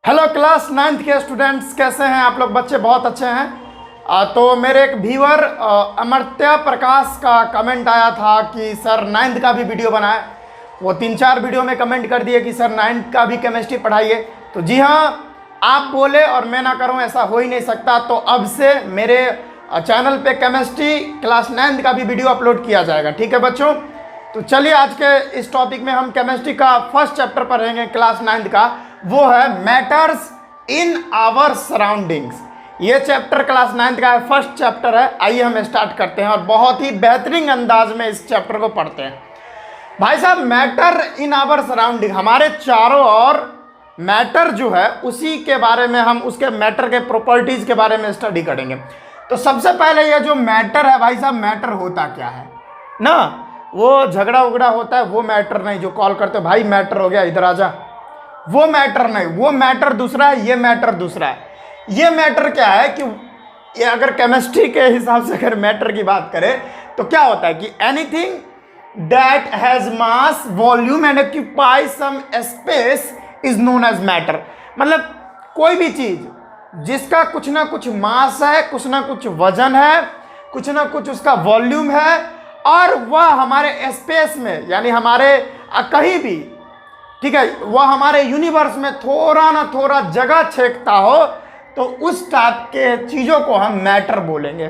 Hello class 9th के students, कैसे हैं आप लोग? बच्चे बहुत अच्छे हैं। तो मेरे एक व्यूअर अमर्त्य प्रकाश का कमेंट आया था कि सर 9th का भी वीडियो बनाए। वो 3-4 वीडियो में कमेंट कर दिए कि सर 9th का भी केमिस्ट्री पढ़ाइए। तो जी हाँ, आप बोले और मैं ना करूं, ऐसा हो ही नहीं सकता। तो अब से मेरे चैनल पे केमिस्ट्री क्लास 9th का भी वीडियो अपलोड किया जाएगा। ठीक है बच्चों, तो चलिए आज के इस टॉपिक में हम केमिस्ट्री का फर्स्ट चैप्टर पढ़ेंगे क्लास 9th का। वो है मैटर्स इन आवर सराउंडिंग्स। ये चैप्टर क्लास 9th का है, फर्स्ट चैप्टर है। आइए हम स्टार्ट करते हैं और बहुत ही बेहतरीन अंदाज में इस चैप्टर को पढ़ते हैं। भाई साहब, मैटर इन आवर सराउंडिंग, हमारे चारों ओर मैटर जो है उसी के बारे में हम उसके मैटर के प्रॉपर्टीज के बारे में स्टडी करेंगे। तो सबसे पहले ये जो मैटर है भाई साहब, मैटर होता क्या है ना? वो झगड़ा उगड़ा होता है वो मैटर नहीं। जो कॉल करते हो भाई मैटर हो गया इधर आजा, वो मैटर नहीं। वो मैटर दूसरा है, ये मैटर दूसरा है। ये मैटर क्या है कि ये अगर केमिस्ट्री के हिसाब से अगर मैटर की बात करें तो क्या होता है कि anything that has mass volume and occupy some space is known as matter. मतलब कोई भी चीज जिसका कुछ ना कुछ मास है, कुछ ना कुछ वजन है, कुछ ना कुछ उसका वॉल्यूम है और वह हमारे स्पेस में यानी हमारे कहीं भी, ठीक है, वह हमारे यूनिवर्स में थोड़ा ना थोड़ा जगह छेकता हो, तो उस टाइप के चीजों को हम मैटर बोलेंगे।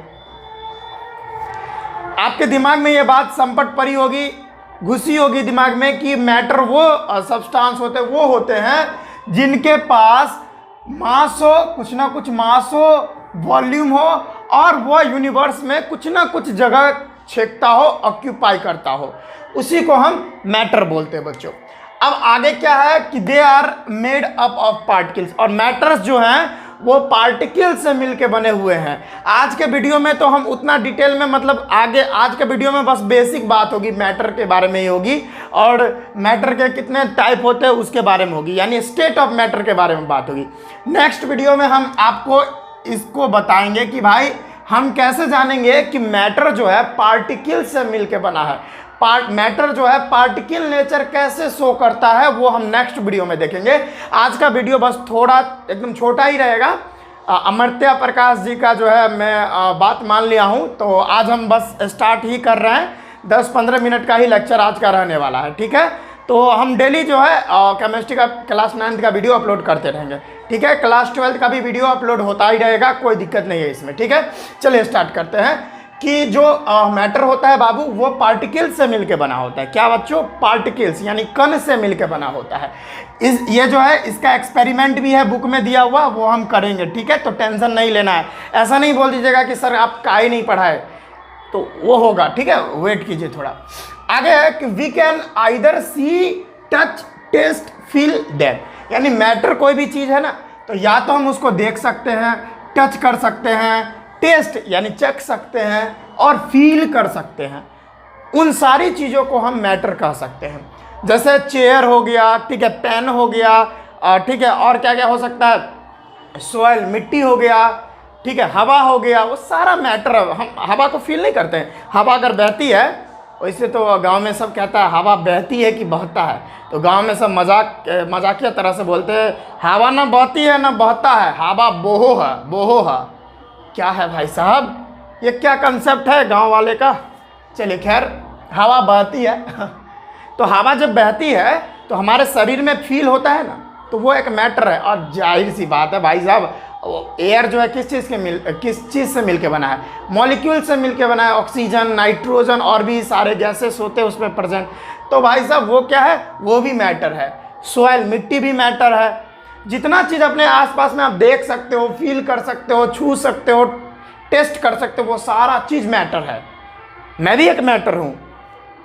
आपके दिमाग में यह बात संपट पड़ी होगी, घुसी होगी दिमाग में कि मैटर वो सब्सटेंस होते हैं जिनके पास मास हो, कुछ ना कुछ मास हो, वॉल्यूम हो और वह यूनिवर्स में कुछ ना कुछ जगह छेकता हो, ऑक्यूपाई करता हो, उसी को हम मैटर बोलते हैं बच्चों। अब आगे क्या है कि they are made up of particles, और मैटर्स जो हैं वो पार्टिकल्स से मिलके बने हुए हैं। आज के वीडियो में तो हम उतना डिटेल में मतलब आगे आज के वीडियो में बस बेसिक बात होगी, मैटर के बारे में ही होगी और मैटर के कितने टाइप होते हैं उसके बारे में होगी, यानी स्टेट ऑफ मैटर के बारे में बात होगी। नेक्स्ट वीडियो में हम आपको इसको बताएंगे कि भाई हम कैसे जानेंगे कि मैटर जो है पार्टिकल से मिलके बना है। मैटर जो है पार्टिकल नेचर कैसे शो करता है वो हम नेक्स्ट वीडियो में देखेंगे। आज का वीडियो बस थोड़ा एकदम छोटा ही रहेगा। अमर्त्य प्रकाश जी का जो है मैं बात मान लिया हूँ, तो आज हम बस स्टार्ट ही कर रहे हैं। 10-15 मिनट का ही लेक्चर आज का रहने वाला है, ठीक है। तो हम डेली जो है केमिस्ट्री का क्लास 9th का वीडियो अपलोड करते रहेंगे, ठीक है। क्लास 12th का भी वीडियो अपलोड होता ही रहेगा, कोई दिक्कत नहीं है इसमें, ठीक है। चलिए स्टार्ट करते हैं कि जो मैटर होता है बाबू वो पार्टिकल्स से मिलके बना होता है। क्या बच्चों? पार्टिकल्स यानी कण से मिलके बना होता है। ये जो है इसका एक्सपेरिमेंट भी है बुक में दिया हुआ, वो हम करेंगे, ठीक है। तो टेंशन नहीं लेना है, ऐसा नहीं बोल दीजिएगा कि सर आप का ही नहीं पढ़ाए, तो वो होगा, ठीक है। वेट कीजिए थोड़ा। आगे है कि we can either see, touch, taste, feel that, यानी मैटर कोई भी चीज़ है ना, तो या तो हम उसको देख सकते हैं, टच कर सकते हैं, टेस्ट यानी चख सकते हैं और फील कर सकते हैं। उन सारी चीज़ों को हम मैटर कह सकते हैं। जैसे चेयर हो गया, ठीक है, पेन हो गया, ठीक है, और क्या क्या हो सकता है, सॉइल मिट्टी हो गया, ठीक है, हवा हो गया, वो सारा मैटर है। हम हवा को फील नहीं करते हैं। हवा अगर बहती है, वैसे तो गांव में सब कहता है हवा बहती है कि बहता है, तो गांव में सब मजाकिया तरह से बोलते हैं हवा ना बहती है ना बहता है, हवा बोहो है, बोहो है। क्या है भाई साहब, ये क्या कंसेप्ट है गांव वाले का? चलिए खैर, हवा बहती है तो हवा जब बहती है तो हमारे शरीर में फील होता है ना, तो वो एक मैटर है। और जाहिर सी बात है भाई साहब, एयर जो है किस चीज़ से मिलके बना है? मॉलिक्यूल से मिलके बना है। ऑक्सीजन, नाइट्रोजन और भी सारे गैसेस होते हैं उसमें प्रेजेंट। तो भाई साहब वो क्या है? वो भी मैटर है। सॉइल मिट्टी भी मैटर है। जितना चीज़ अपने आसपास में आप देख सकते हो, फील कर सकते हो, छू सकते हो, टेस्ट कर सकते हो, वो सारा चीज़ मैटर है। मैं भी एक मैटर हूँ।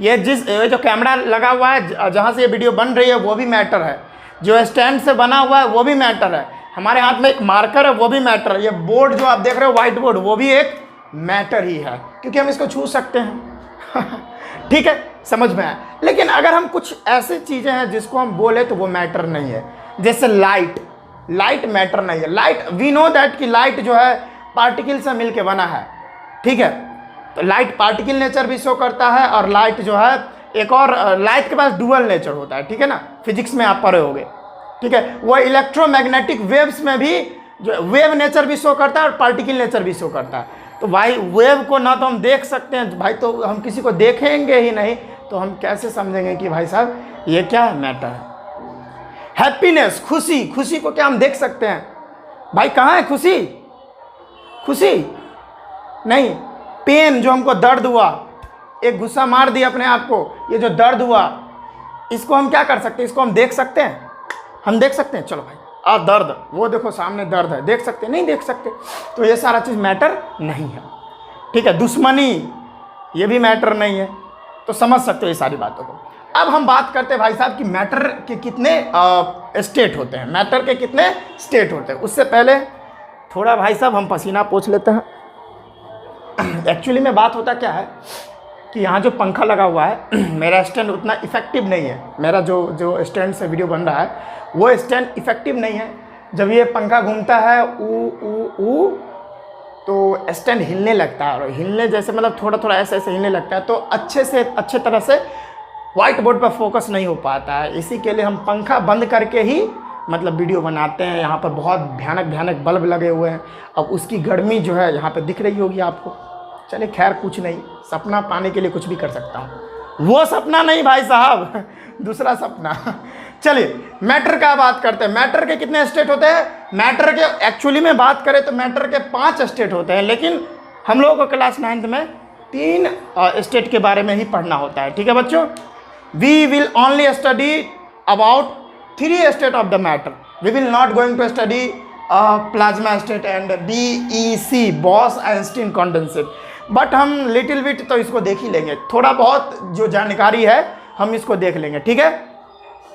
ये जो कैमरा लगा हुआ है, जहाँ से ये वीडियो बन रही है, वो भी मैटर है। जो स्टैंड से बना हुआ है वो भी मैटर है। हमारे हाथ में एक मार्कर है, वो भी मैटर है। ये बोर्ड जो आप देख रहे हो, व्हाइट बोर्ड, वो भी एक मैटर ही है, क्योंकि हम इसको छू सकते हैं ठीक है, समझ में आया। लेकिन अगर हम कुछ ऐसी चीज़ें हैं जिसको हम बोले तो वो मैटर नहीं है। जैसे लाइट मैटर नहीं है। लाइट, वी नो दैट कि लाइट जो है पार्टिकल से मिलके बना है, ठीक है। तो लाइट पार्टिकल नेचर भी शो करता है, और लाइट जो है एक और लाइट के पास डुअल नेचर होता है, ठीक है ना। फिजिक्स में आप पढ़े होगे, ठीक है, वो इलेक्ट्रोमैग्नेटिक वेव्स में भी जो वेव नेचर भी शो करता है और पार्टिकल नेचर भी शो करता है। तो भाई वेव को ना तो हम देख सकते हैं भाई, तो हम किसी को देखेंगे ही नहीं, तो हम कैसे समझेंगे कि भाई साहब ये क्या है, मैटर है। हैप्पीनेस, खुशी, खुशी को क्या हम देख सकते हैं भाई? कहाँ है खुशी? खुशी नहीं। पेन, जो हमको दर्द हुआ, एक गुस्सा मार दिया अपने आप को, ये जो दर्द हुआ, इसको हम क्या कर सकते हैं? इसको हम देख सकते हैं? हम देख सकते हैं? चलो भाई, दर्द, वो देखो सामने दर्द है, देख सकते? नहीं देख सकते। तो ये सारा चीज़ मैटर नहीं है, ठीक है। दुश्मनी, ये भी मैटर नहीं है। तो समझ सकते हो ये सारी बातों को। अब हम बात करते हैं भाई साहब कि मैटर के कितने स्टेट होते हैं, मैटर के कितने स्टेट होते हैं। उससे पहले थोड़ा भाई साहब हम पसीना पोंछ लेते हैं। एक्चुअली में बात होता क्या है कि यहाँ जो पंखा लगा हुआ है, मेरा स्टैंड उतना इफेक्टिव नहीं है। मेरा जो स्टैंड से वीडियो बन रहा है वो स्टैंड इफेक्टिव नहीं है। जब ये पंखा घूमता है ऊ तो स्टैंड हिलने लगता है, और हिलने जैसे मतलब थोड़ा थोड़ा ऐसे ऐसे हिलने लगता है, तो अच्छे तरह से व्हाइट बोर्ड पर फोकस नहीं हो पाता है। इसी के लिए हम पंखा बंद करके ही मतलब वीडियो बनाते हैं। यहाँ पर बहुत भयानक बल्ब लगे हुए हैं, अब उसकी गर्मी जो है यहाँ पे दिख रही होगी आपको। चलिए खैर, कुछ नहीं, सपना पाने के लिए कुछ भी कर सकता हूँ। वो सपना नहीं भाई साहब, दूसरा सपना। चलिए मैटर का बात करते हैं। मैटर के कितने स्टेट होते हैं? मैटर के एक्चुअली में बात करें तो मैटर के 5 स्टेट होते हैं, लेकिन हम लोगों को क्लास 9th में 3 स्टेट के बारे में ही पढ़ना होता है, ठीक है बच्चों। We will only study about 3 state of the matter. We will not going to study plasma state and BEC, Bose Einstein condensate. But हम लिटिल बिट तो इसको देख ही लेंगे, थोड़ा बहुत जो जानकारी है हम इसको देख लेंगे, ठीक है।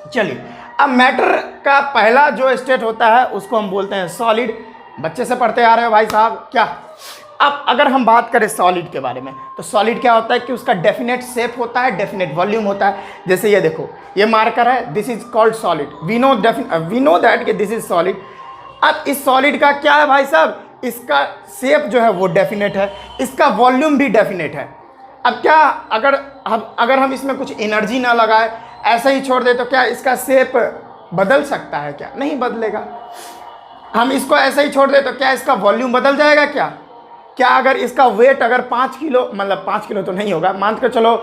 चलिए, अब मैटर का पहला जो स्टेट होता है उसको हम बोलते हैं सॉलिड। बच्चे से पढ़ते आ रहे हो भाई साहब क्या? अब अगर हम बात करें सॉलिड के बारे में, तो सॉलिड क्या होता है कि उसका डेफिनेट शेप होता है, डेफिनेट वॉल्यूम होता है। जैसे ये देखो, ये मार्कर है, this is called solid. We know that कि दिस इज सॉलिड। अब इस सॉलिड का क्या है भाई साहब? इसका शेप जो है वो डेफिनेट है, इसका वॉल्यूम भी डेफिनेट है। अब क्या अगर हम इसमें कुछ एनर्जी ना लगाए, ऐसे ही छोड़ दे, तो क्या इसका शेप बदल सकता है? क्या नहीं बदलेगा। हम इसको ऐसे ही छोड़ दे तो क्या इसका वॉल्यूम बदल जाएगा? क्या अगर इसका वेट अगर 5 किलो, मतलब 5 किलो तो नहीं होगा, मान के चलो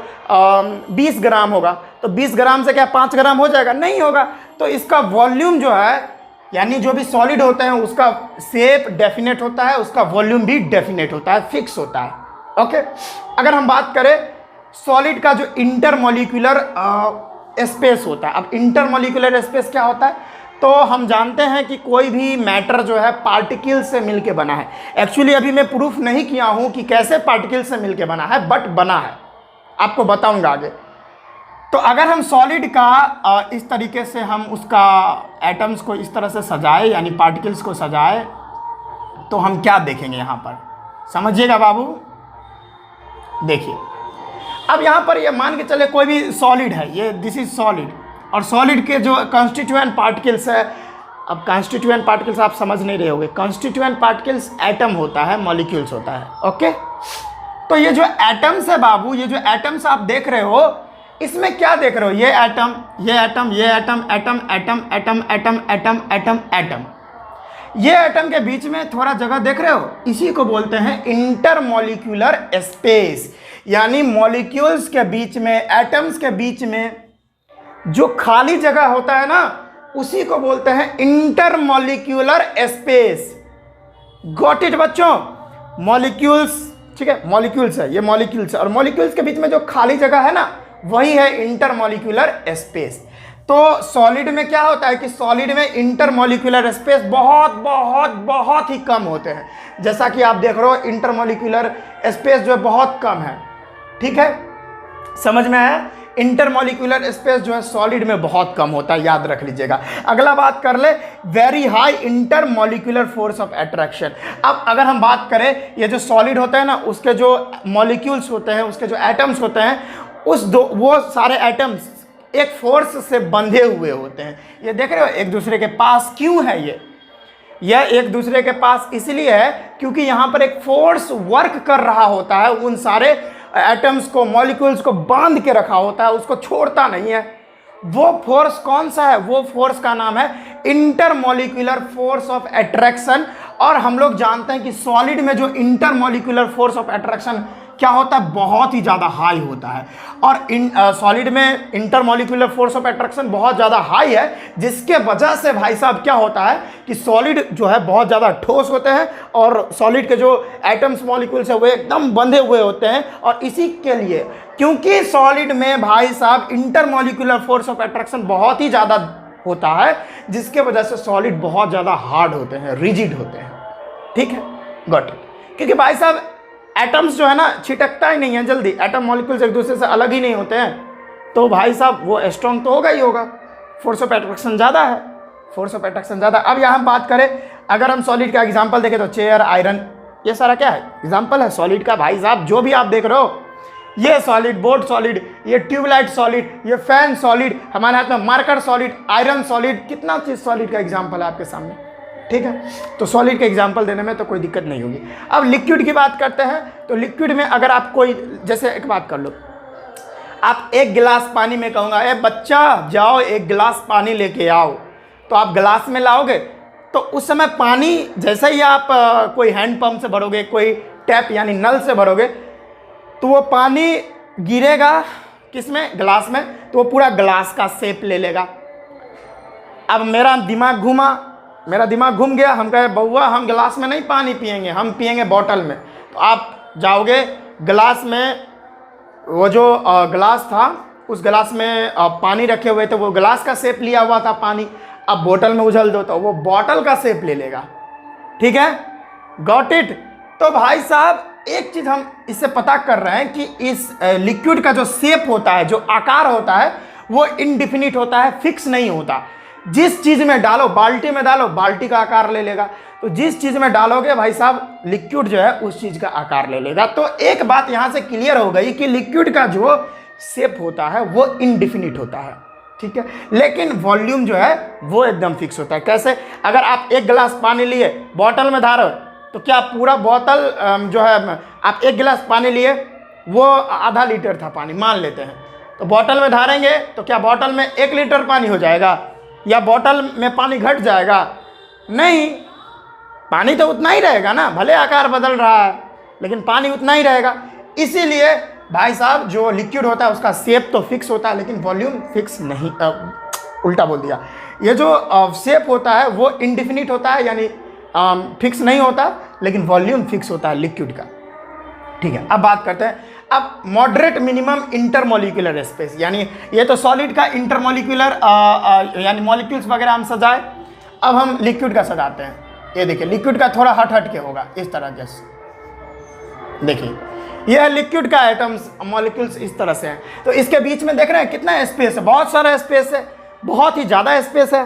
20 ग्राम होगा, तो 20 ग्राम से क्या 5 ग्राम हो जाएगा? नहीं होगा। तो इसका वॉल्यूम जो है, यानी जो भी सॉलिड होते हैं उसका शेप डेफिनेट होता है, उसका वॉल्यूम भी डेफिनेट होता है, फिक्स होता है। ओके। अगर हम बात करें सॉलिड का जो इंटरमॉलिक्यूलर स्पेस होता है, अब इंटरमॉलिक्यूलर स्पेस क्या होता है? तो हम जानते हैं कि कोई भी मैटर जो है पार्टिकल से मिलके बना है। एक्चुअली अभी मैं प्रूफ नहीं किया हूं कि कैसे पार्टिकल से मिलके बना है, बट बना है, आपको बताऊंगा आगे। तो अगर हम सॉलिड का इस तरीके से हम उसका एटम्स को इस तरह से सजाए, यानी पार्टिकल्स को सजाए, तो हम क्या देखेंगे यहाँ पर? समझिएगा बाबू, देखिए। अब यहाँ पर ये मान के चले कोई भी सॉलिड है, ये दिस इज सॉलिड, और सॉलिड के जो कॉन्स्टिट्यूएंट पार्टिकल्स है, अब कॉन्स्टिट्यूएंट पार्टिकल्स आप समझ नहीं रहे होंगे। कॉन्स्टिट्यूएंट पार्टिकल्स एटम होता है, मॉलिक्यूल्स होता है। ओके। तो ये जो एटम्स है बाबू, ये जो एटम्स आप देख रहे हो, इसमें क्या देख रहे हो? ये एटम, ये एटम, ये atom, atom atom atom atom atom atom atom. ये एटम के बीच में थोड़ा जगह देख रहे हो, इसी को बोलते हैं इंटरमॉलिक्यूलर स्पेस। यानी मॉलिक्यूल्स के बीच में, एटम्स के बीच में जो खाली जगह होता है ना, उसी को बोलते हैं इंटरमॉलिक्यूलर स्पेस। गॉट इट बच्चों? मॉलिक्यूल्स, ठीक है, मॉलिक्यूल्स है, ये मॉलिक्यूल्स है, और मॉलिक्यूल्स के बीच में जो खाली जगह है ना, वही है इंटरमॉलिक्यूलर स्पेस। तो सॉलिड में क्या होता है कि सॉलिड में इंटरमॉलिक्यूलर स्पेस बहुत बहुत बहुत ही कम होते हैं। जैसा कि आप देख रहे हो, इंटरमॉलिक्यूलर स्पेस जो है बहुत कम है, ठीक है, समझ में है? इंटरमॉलिक्यूलर स्पेस जो है सॉलिड में बहुत कम होता है, याद रख लीजिएगा। अगला बात कर ले, very high intermolecular force of attraction. अब अगर हम बात करें, ये जो सॉलिड होता है ना, उसके जो मॉलिक्यूल्स होते हैं, उसके जो एटम्स होते हैं, वो सारे एटम्स एक फोर्स से बंधे हुए होते हैं। ये देख रहे हो एक दूसरे के पास। क्यों है यह एक दूसरे के पास इसलिए है क्योंकि यहाँ पर एक फोर्स वर्क कर रहा होता है, उन सारे एटम्स को, मॉलिक्यूल्स को बांध के रखा होता है, उसको छोड़ता नहीं है। वो फोर्स कौन सा है? वो फोर्स का नाम है इंटरमॉलिक्यूलर फोर्स ऑफ अट्रैक्शन। और हम लोग जानते हैं कि सॉलिड में जो इंटरमॉलिक्यूलर फोर्स ऑफ अट्रैक्शन क्या होता है, बहुत ही ज़्यादा हाई होता है। और सॉलिड में इंटरमॉलिक्यूलर फोर्स ऑफ अट्रैक्शन बहुत ज़्यादा हाई है, जिसके वजह से भाई साहब क्या होता है कि सॉलिड जो है बहुत ज़्यादा ठोस होते हैं और सॉलिड के जो एटम्स मॉलिक्यूल्स है वो एकदम बंधे हुए होते हैं। और इसी के लिए क्योंकि सॉलिड में भाई साहब इंटरमॉलिक्यूलर फोर्स ऑफ अट्रैक्शन बहुत ही ज़्यादा होता है, जिसके वजह से सॉलिड बहुत ज़्यादा हार्ड होते हैं, रिजिड होते हैं। ठीक है, गॉट इट। क्योंकि भाई साहब एटम्स जो है ना छिटकता ही नहीं है जल्दी, एटम मॉलिक्यूल्स एक दूसरे से अलग ही नहीं होते हैं, तो भाई साहब वो स्ट्रॉन्ग तो होगा ही होगा, फोर्स ऑफ अट्रैक्शन ज़्यादा है, फोर्स ऑफ अट्रैक्शन ज़्यादा। अब यहाँ हम बात करें, अगर हम सॉलिड का एग्जांपल देखें तो चेयर, आयरन, ये सारा क्या है? एग्जांपल है सॉलिड का। भाई साहब जो भी आप देख रहे हो, ये सॉलिड, बोर्ड सॉलिड, ये ट्यूबलाइट सॉलिड, ये फैन सॉलिड, हमारे हाथ में मार्कर सॉलिड, आयरन सॉलिड, कितना चीज़ सॉलिड का एग्जाम्पल है आपके सामने। ठीक है, तो सॉलिड के एग्जाम्पल देने में तो कोई दिक्कत नहीं होगी। अब लिक्विड की बात करते हैं, तो लिक्विड में अगर आप कोई, जैसे एक बात कर लो, आप एक गिलास पानी में कहूँगा ए बच्चा जाओ एक गिलास पानी लेके आओ, तो आप गिलास में लाओगे, तो उस समय पानी जैसे ही आप कोई हैंड पंप से भरोगे, कोई टैप यानी नल से भरोगे, तो वो पानी गिरेगा किस में? गिलास में, तो वो पूरा गिलास का शेप ले लेगा। अब मेरा दिमाग घूम गया, हम कहे बउआ हम गिलास में नहीं पानी पिएंगे, हम पिएंगे बॉटल में। तो आप जाओगे गिलास में, वो जो गिलास था उस गिलास में पानी रखे हुए थे, वो गिलास का शेप लिया हुआ था पानी, अब बोतल में उछल दो तो वो बॉटल का शेप ले लेगा। ठीक है, गॉट इट। तो भाई साहब एक चीज़ हम इससे पता कर रहे हैं कि इस लिक्विड का जो शेप होता है, जो आकार होता है, वो इनडिफिनिट होता है, फिक्स नहीं होता। जिस चीज़ में डालो, बाल्टी में डालो, बाल्टी का आकार ले लेगा, तो जिस चीज़ में डालोगे भाई साहब लिक्विड जो है उस चीज़ का आकार ले लेगा। तो एक बात यहाँ से क्लियर हो गई कि लिक्विड का जो शेप होता है वो इनडिफिनिट होता है। ठीक है, लेकिन वॉल्यूम जो है वो एकदम फिक्स होता है। कैसे? अगर आप एक गिलास पानी लिए, बॉटल में धारो, तो क्या पूरा बोतल जो है, आप एक गिलास पानी लिए, वो आधा लीटर था पानी मान लेते हैं, तो बॉटल में धारेंगे तो क्या बॉटल में 1 लीटर पानी हो जाएगा या बॉटल में पानी घट जाएगा? नहीं, पानी तो उतना ही रहेगा ना, भले आकार बदल रहा है लेकिन पानी उतना ही रहेगा। इसीलिए भाई साहब जो लिक्विड होता है उसका शेप तो फिक्स होता है लेकिन वॉल्यूम फिक्स नहीं, उल्टा बोल दिया, ये जो शेप होता है वो इनडिफिनिट होता है, यानी फिक्स नहीं होता, लेकिन वॉल्यूम फिक्स होता है लिक्विड का। ठीक है, अब बात करते हैं अब मॉडरेट मिनिमम इंटरमॉलिक्यूलर स्पेस, यानी ये तो सॉलिड का इंटरमॉलिक्यूलर यानी मॉलिक्यूल्स वगैरह हम सजाए, अब हम लिक्विड का सजाते हैं। ये देखिए लिक्विड का थोड़ा हट के होगा इस तरह, जैसे देखिए यह लिक्विड का एटम्स मॉलिक्यूल्स इस तरह से हैं, तो इसके बीच में देख रहे हैं कितना स्पेस है, बहुत सारा स्पेस है, बहुत ही ज़्यादा स्पेस है।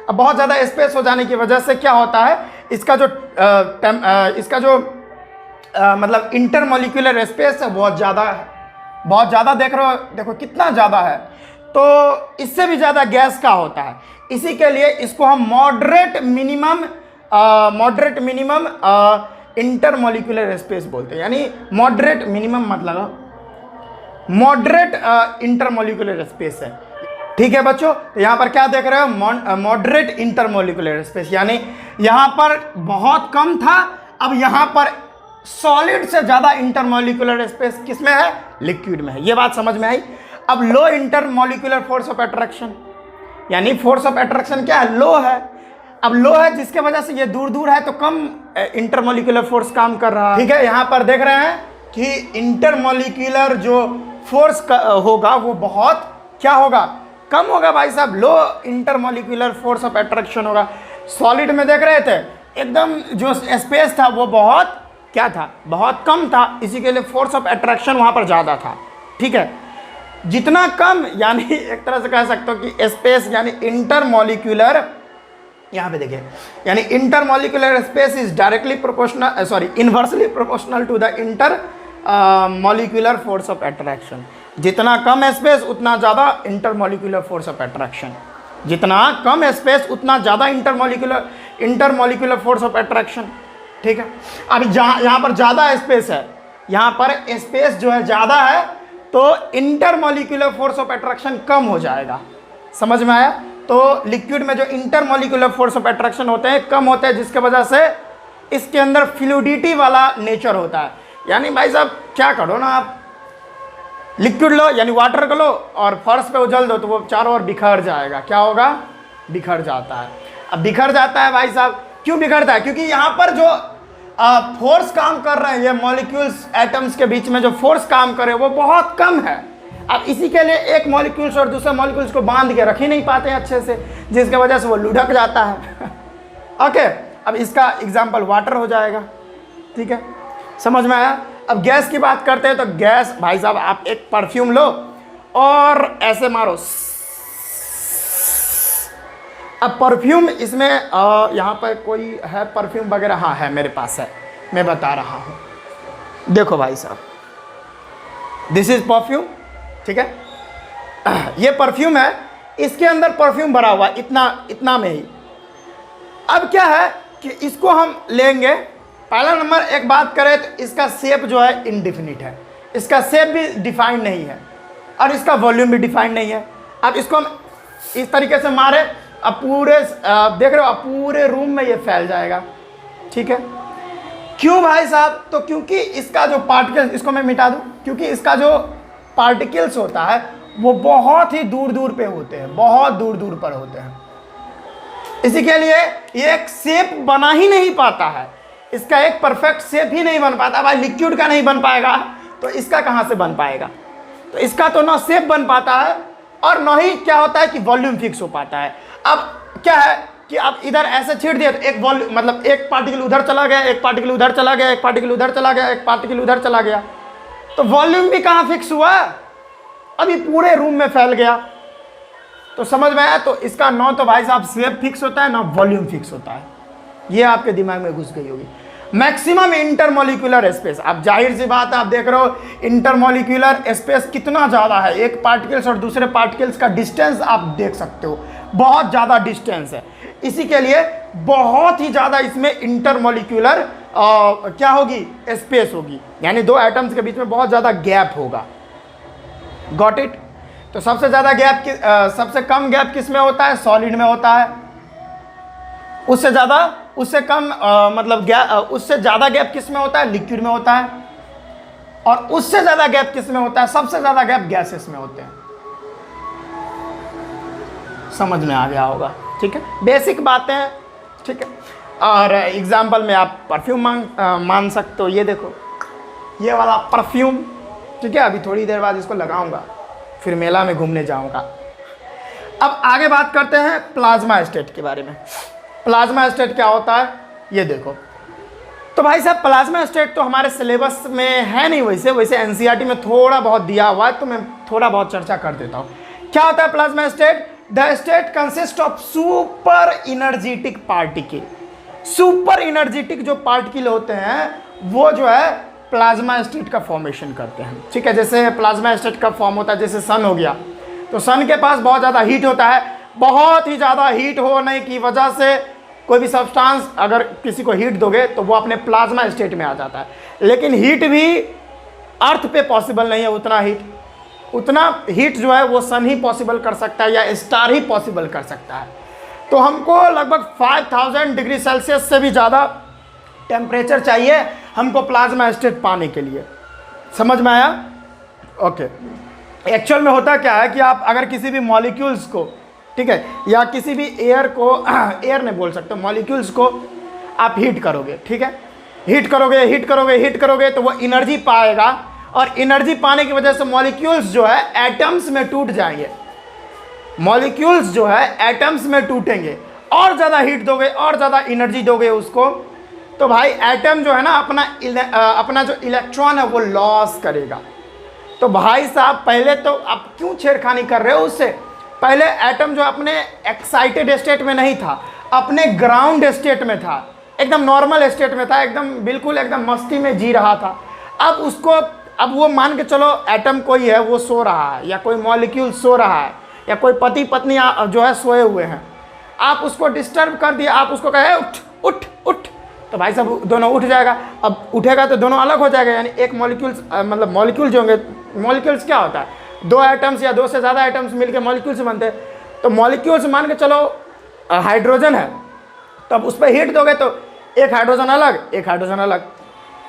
अब बहुत ज़्यादा स्पेस हो जाने की वजह से क्या होता है, इसका जो मतलब इंटरमॉलिक्यूलर स्पेस है बहुत ज़्यादा है, बहुत ज़्यादा देख रहे हो, देखो कितना ज़्यादा है, तो इससे भी ज़्यादा गैस का होता है। इसी के लिए इसको हम मॉडरेट मिनिमम इंटरमॉलिक्यूलर स्पेस बोलते हैं, यानी मॉडरेट मिनिमम मतलब मॉडरेट इंटरमॉलिक्यूलर स्पेस है। ठीक है बच्चों, तो यहाँ पर क्या देख रहे हो, मॉडरेट इंटरमॉलिक्यूलर स्पेस, यानी यहाँ पर बहुत कम था, अब यहाँ पर सॉलिड से ज़्यादा इंटरमॉलिक्यूलर स्पेस किसमें है? लिक्विड में है। ये बात समझ में आई। अब लो इंटरमॉलिक्यूलर फोर्स ऑफ अट्रैक्शन, यानी फोर्स ऑफ अट्रैक्शन क्या है? लो है। अब लो है जिसके वजह से ये दूर दूर है तो कम इंटरमॉलिक्यूलर फोर्स काम कर रहा है। ठीक है, यहाँ पर देख रहे हैं कि इंटरमॉलिक्यूलर जो फोर्स होगा वो बहुत क्या होगा? कम होगा भाई साहब, लो इंटरमॉलिक्यूलर फोर्स ऑफ अट्रैक्शन होगा। सॉलिड में देख रहे थे एकदम जो स्पेस था वो बहुत क्या था? बहुत कम था, इसी के लिए फोर्स ऑफ अट्रैक्शन वहाँ पर ज़्यादा था। ठीक है, जितना कम यानी एक तरह से कह सकते हो कि स्पेस यानी इंटरमॉलिक्यूलर, यहाँ पे देखिए, यानी intermolecular space is directly proportional inversely proportional to the intermolecular force of attraction. जितना कम स्पेस उतना ज़्यादा इंटरमॉलिक्यूलर फोर्स ऑफ अट्रैक्शन, जितना कम स्पेस उतना ज़्यादा इंटरमॉलिक्यूलर फोर्स ऑफ अट्रैक्शन। ठीक है, अभी यहाँ पर ज़्यादा स्पेस है, यहाँ पर स्पेस जो है ज़्यादा है तो इंटरमॉलिक्यूलर फोर्स ऑफ अट्रैक्शन कम हो जाएगा। समझ में आया? तो लिक्विड में जो इंटरमोलिकुलर फोर्स ऑफ अट्रैक्शन होते हैं कम होते हैं, जिसके वजह से इसके अंदर फ्लूइडिटी वाला नेचर होता है। यानी भाई साहब क्या करो ना, आप लिक्विड लो यानी वाटर को लो और फर्श पे उछल दो तो वो चारों ओर बिखर जाएगा। क्या होगा? बिखर जाता है। अब बिखर जाता है भाई साहब, क्यों बिखरता है? क्योंकि यहाँ पर जो फोर्स काम कर रहे हैं, ये मॉलिक्यूल्स एटम्स के बीच में जो फोर्स काम कर रहे हैं वो बहुत कम है। अब इसी के लिए एक मॉलिक्यूल्स और दूसरे मॉलिक्यूल्स को बांध के रख ही नहीं पाते हैं अच्छे से, जिसके वजह से वो लुढ़क जाता है। ओके, अब इसका एग्जाम्पल वाटर हो जाएगा। ठीक है, समझ में आया? अब गैस की बात करते हैं तो गैस भाई साहब, आप एक परफ्यूम लो और ऐसे मारो, अब परफ्यूम इसमें यहाँ पर कोई है परफ्यूम वगैरह? हाँ है, मेरे पास है, मैं बता रहा हूँ। देखो भाई साहब, दिस इज परफ्यूम। ठीक है, ये परफ्यूम है, इसके अंदर परफ्यूम भरा हुआ इतना में ही। अब क्या है कि इसको हम लेंगे, पहला नंबर एक बात करें तो इसका शेप जो है इनडिफिनिट है, इसका शेप भी डिफाइंड नहीं है और इसका वॉल्यूम भी डिफाइंड नहीं है। अब इसको हम इस तरीके से मारे, अब पूरे देख रहे हो, अब पूरे रूम में ये फैल जाएगा। ठीक है, क्यों भाई साहब? तो क्योंकि इसका जो पार्टिकल्स, इसको मैं मिटा दूं, क्योंकि इसका जो पार्टिकल्स होता है वो बहुत ही दूर दूर पे होते हैं, बहुत दूर दूर पर होते हैं। इसी के लिए ये एक शेप बना ही नहीं पाता है, इसका एक परफेक्ट शेप ही नहीं बन पाता। भाई लिक्विड का नहीं बन पाएगा तो इसका कहाँ से बन पाएगा? तो इसका तो ना शेप बन पाता है और ना ही क्या होता है कि वॉल्यूम फिक्स हो पाता है। अब क्या है कि आप इधर ऐसे छीड़ दिए तो एक वॉल्यूम, मतलब एक पार्टिकल उधर चला गया, एक पार्टिकल उधर चला गया, एक पार्टिकल उधर चला गया, एक पार्टिकल उधर चला गया, तो वॉल्यूम भी कहाँ फिक्स हुआ? अभी पूरे रूम में फैल गया। तो समझ में आया? तो इसका ना तो भाई साहब शेप फिक्स होता है, ना वॉल्यूम फिक्स होता है। ये आपके दिमाग में घुस गई होगी। मैक्सिमम इंटरमोलिकुलर स्पेस, अब जाहिर सी बात है, आप देख रहे हो इंटरमोलिकुलर स्पेस कितना ज़्यादा है, एक पार्टिकल्स और दूसरे पार्टिकल्स का डिस्टेंस आप देख सकते हो, बहुत ज़्यादा डिस्टेंस है। इसी के लिए बहुत ही ज़्यादा इसमें इंटरमोलिकुलर क्या होगी? स्पेस होगी, यानी दो एटम्स के बीच में बहुत ज़्यादा गैप होगा। Got it? तो सबसे ज़्यादा गैप सबसे कम गैप किस में होता है? सॉलिड में होता है। उससे ज़्यादा, उससे कम मतलब गैप, उससे ज़्यादा गैप किस में होता है? लिक्विड में होता है। और उससे ज़्यादा गैप किस में होता है? सबसे ज़्यादा गैप गैसेस में होते हैं। समझ में आ गया होगा? ठीक है, बेसिक बातें हैं। ठीक है, और एग्जाम्पल में आप परफ्यूम मान सकते हो। ये देखो, ये वाला परफ्यूम। ठीक है, अभी थोड़ी देर बाद इसको लगाऊंगा, फिर मेला में घूमने जाऊंगा। अब आगे बात करते हैं प्लाज्मा स्टेट के बारे में। प्लाज्मा स्टेट क्या होता है ये देखो। तो भाई साहब प्लाज्मा स्टेट तो हमारे सिलेबस में है नहीं, वैसे एनसीईआरटी में थोड़ा बहुत दिया हुआ है, तो मैं थोड़ा बहुत चर्चा कर देता हूँ। क्या होता है plasma state? The state consist of super energetic particle. Super energetic जो पार्टिकल होते हैं वो जो है प्लाज्मा स्टेट का फॉर्मेशन करते हैं। ठीक है, जैसे प्लाज्मा स्टेट का फॉर्म होता है, जैसे सन हो गया, तो सन के पास बहुत ज़्यादा हीट होता है। बहुत ही ज़्यादा हीट होने की वजह से कोई भी सब्सटेंस अगर किसी को हीट दोगे तो वो अपने प्लाज्मा स्टेट में आ जाता है। लेकिन हीट भी अर्थ पे पॉसिबल नहीं है, उतना हीट जो है वो सन ही पॉसिबल कर सकता है या स्टार ही पॉसिबल कर सकता है। तो हमको लगभग 5000 डिग्री सेल्सियस से भी ज़्यादा टेम्परेचर चाहिए हमको प्लाज्मा स्टेट पाने के लिए। समझ में आया? ओके। एक्चुअल में होता क्या है कि आप अगर किसी भी मॉलिक्यूल्स को, ठीक है, या किसी भी एयर को एयर नहीं बोल सकते, मॉलिक्यूल्स को आप हीट करोगे, ठीक है, हीट करोगे तो वो एनर्जी पाएगा, और एनर्जी पाने की वजह से मॉलिक्यूल्स जो है एटम्स में टूट जाएंगे। मॉलिक्यूल्स जो है एटम्स में टूटेंगे, और ज़्यादा हीट दोगे और ज़्यादा एनर्जी दोगे उसको, तो भाई एटम जो है ना अपना जो इलेक्ट्रॉन है वो लॉस करेगा। तो भाई साहब पहले तो आप क्यों छेड़खानी कर रहे हो उससे? पहले एटम जो अपने एक्साइटेड स्टेट में नहीं था, अपने ग्राउंड स्टेट में था, एकदम नॉर्मल स्टेट में था, एकदम बिल्कुल एकदम मस्ती में जी रहा था। अब वो मान के चलो एटम कोई है वो सो रहा है, या कोई मॉलिक्यूल सो रहा है, या कोई पति पत्नी जो है सोए हुए हैं, आप उसको डिस्टर्ब कर दिया, आप उसको कहे उठ उठ उठ, तो भाई साहब दोनों उठ जाएगा। अब उठेगा तो दोनों अलग हो जाएगा, यानी एक मॉलिक्यूल्स मतलब मॉलिक्यूल जो होंगे, मॉलिक्यूल्स क्या होता है? दो एटम्स या दो से ज़्यादा एटम्स मिलकर मॉलिक्यूल्स बनते हैं। तो मॉलिक्यूल्स मान के चलो हाइड्रोजन है, तब उस पर हीट दोगे तो एक हाइड्रोजन अलग, एक हाइड्रोजन अलग।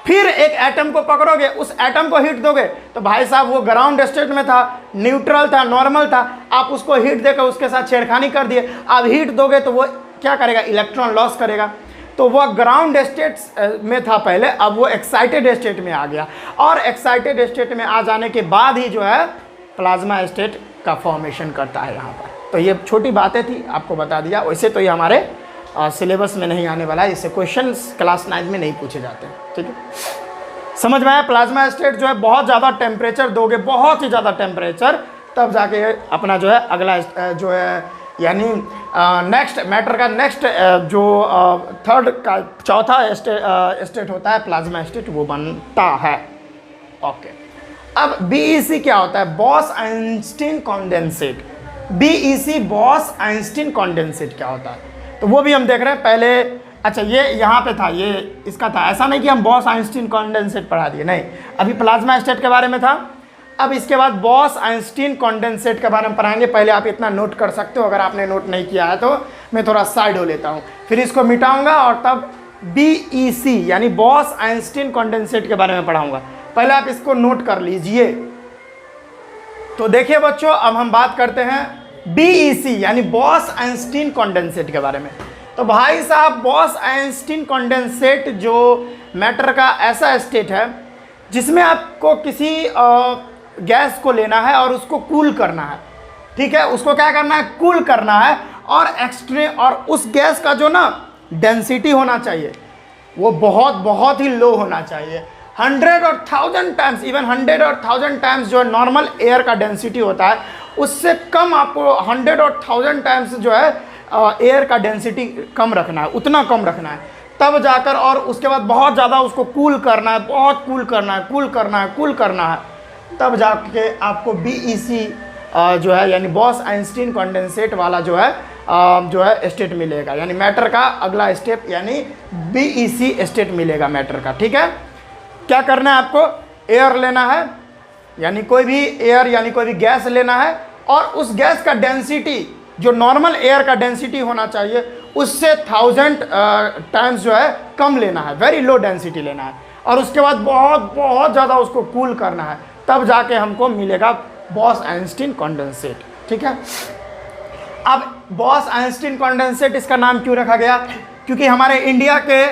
फिर एक एटम को पकड़ोगे, उस एटम को हीट दोगे तो भाई साहब वो ग्राउंड स्टेट में था, न्यूट्रल था, नॉर्मल था, आप उसको हीट देकर उसके साथ छेड़खानी कर दिए। अब हीट दोगे तो वो क्या करेगा, इलेक्ट्रॉन लॉस करेगा। तो वह ग्राउंड स्टेट में था पहले, अब वो एक्साइटेड स्टेट में आ गया, और एक्साइटेड स्टेट में आ जाने के बाद ही जो है प्लाज्मा स्टेट का फॉर्मेशन करता है यहाँ पर। तो ये छोटी बातें थी, आपको बता दिया। वैसे तो ये हमारे सिलेबस में नहीं आने वाला है, इससे क्वेश्चंस क्लास 9 में नहीं पूछे जाते हैं, ठीक है। समझ में आया? प्लाज्मा स्टेट जो है बहुत ज़्यादा टेम्परेचर दोगे, बहुत ही ज़्यादा टेम्परेचर, तब जाके अपना जो है अगला जो है यानी नेक्स्ट मैटर का नेक्स्ट जो थर्ड का चौथा स्टेट होता है प्लाज्मा स्टेट, वो बनता है। ओके, अब बीईसी क्या होता है? Boss Einstein condensate. BEC boss Einstein condensate क्या होता है, तो वो भी हम देख रहे हैं पहले। अच्छा, ये यहाँ पे था, ये इसका था, ऐसा नहीं कि हम बॉस आइंस्टीन कॉन्डेंसेट पढ़ा दिए, नहीं, अभी प्लाज्मा स्टेट के बारे में था। अब इसके बाद बॉस आइंस्टीन कॉन्डेंसेट के बारे में पढ़ाएंगे। पहले आप इतना नोट कर सकते हो, अगर आपने नोट नहीं किया है तो मैं थोड़ा साइड हो लेता हूँ, फिर इसको मिटाऊंगा और तब बीईसी यानी बॉस आइंस्टीन कॉन्डेंसेट के बारे में पढ़ाऊंगा। पहले आप इसको नोट कर लीजिए। तो देखिए बच्चों, अब हम बात करते हैं बीईसी यानी बॉस आइंस्टीन कॉन्डेंसेट के बारे में। तो भाई साहब, बॉस आइंस्टीन कॉन्डेंसेट जो मैटर का ऐसा स्टेट है जिसमें आपको किसी गैस को लेना है और उसको कूल करना है, ठीक है। उसको क्या करना है? कूल करना है, और उस गैस का जो ना डेंसिटी होना चाहिए वो बहुत बहुत ही लो होना चाहिए। 100 और 1000 टाइम्स, इवन 100 और 1000 टाइम्स जो नॉर्मल एयर का डेंसिटी होता है उससे कम आपको 100 और 1000 टाइम्स जो है एयर का डेंसिटी कम रखना है, उतना कम रखना है, तब जाकर, और उसके बाद बहुत ज़्यादा उसको कूल करना है, बहुत कूल करना है, कूल करना है, कूल करना है, तब जाके आपको बीईसी जो है यानी बॉस आइंस्टीन कॉन्डेंसेट वाला जो है स्टेट मिलेगा, यानी मैटर का अगला स्टेप यानी बीईसी स्टेट मिलेगा मैटर का, ठीक है। क्या करना है आपको? एयर लेना है, यानी कोई भी एयर यानी कोई भी गैस लेना है, और उस गैस का डेंसिटी जो नॉर्मल एयर का डेंसिटी होना चाहिए उससे 1000 टाइम्स जो है कम लेना है, वेरी लो डेंसिटी लेना है, और उसके बाद बहुत बहुत ज़्यादा उसको कूल करना है, तब जाके हमको मिलेगा बॉस आइंस्टीन कॉन्डेंसेट, ठीक है। अब बॉस आइंस्टीन कॉन्डेंसेट इसका नाम क्यों रखा गया? क्योंकि हमारे इंडिया के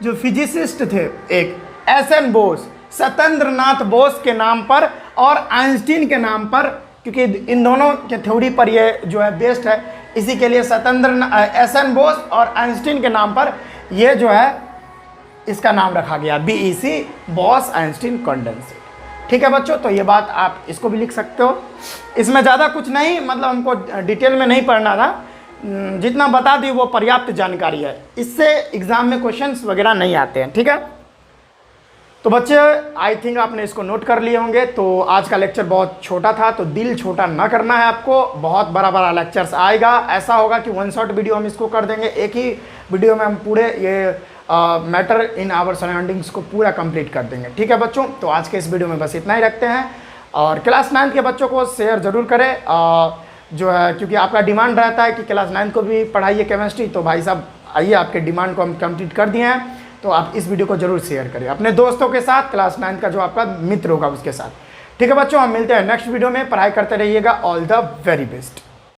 जो फिजिसिस्ट थे, एक एसएन बोस, सत्येंद्रनाथ बोस के नाम पर और आइंस्टीन के नाम पर, क्योंकि इन दोनों के थ्योरी पर ये जो है बेस्ड है, इसी के लिए एसएन बोस और आइंस्टीन के नाम पर ये जो है इसका नाम रखा गया बीईसी, बॉस आइंस्टीन कॉन्डेंसेट, ठीक है बच्चों। तो ये बात आप इसको भी लिख सकते हो। इसमें ज़्यादा कुछ नहीं, मतलब हमको डिटेल में नहीं पढ़ना था, जितना बता दी वो पर्याप्त जानकारी है, इससे एग्ज़ाम में क्वेश्चंस वगैरह नहीं आते हैं, ठीक है। तो बच्चे, आई थिंक आपने इसको नोट कर लिए होंगे। तो आज का लेक्चर बहुत छोटा था, तो दिल छोटा ना करना है आपको, बहुत बड़ा बड़ा लेक्चर्स आएगा। ऐसा होगा कि 1 शॉट वीडियो हम इसको कर देंगे, एक ही वीडियो में हम पूरे ये मैटर इन आवर सराउंडिंग्स को पूरा कंप्लीट कर देंगे, ठीक है बच्चों। तो आज के इस वीडियो में बस इतना ही रखते हैं, और क्लास 9 के बच्चों को शेयर ज़रूर करें, जो है क्योंकि आपका डिमांड रहता है कि क्लास 9 को भी पढ़ाइए केमिस्ट्री। तो भाई साहब आइए, आपके डिमांड को हम कंप्लीट कर दिए हैं, तो आप इस वीडियो को जरूर शेयर करें अपने दोस्तों के साथ, क्लास 9 का जो आपका मित्र होगा उसके साथ, ठीक है बच्चों। हम मिलते हैं नेक्स्ट वीडियो में, पढ़ाई करते रहिएगा। All the very best.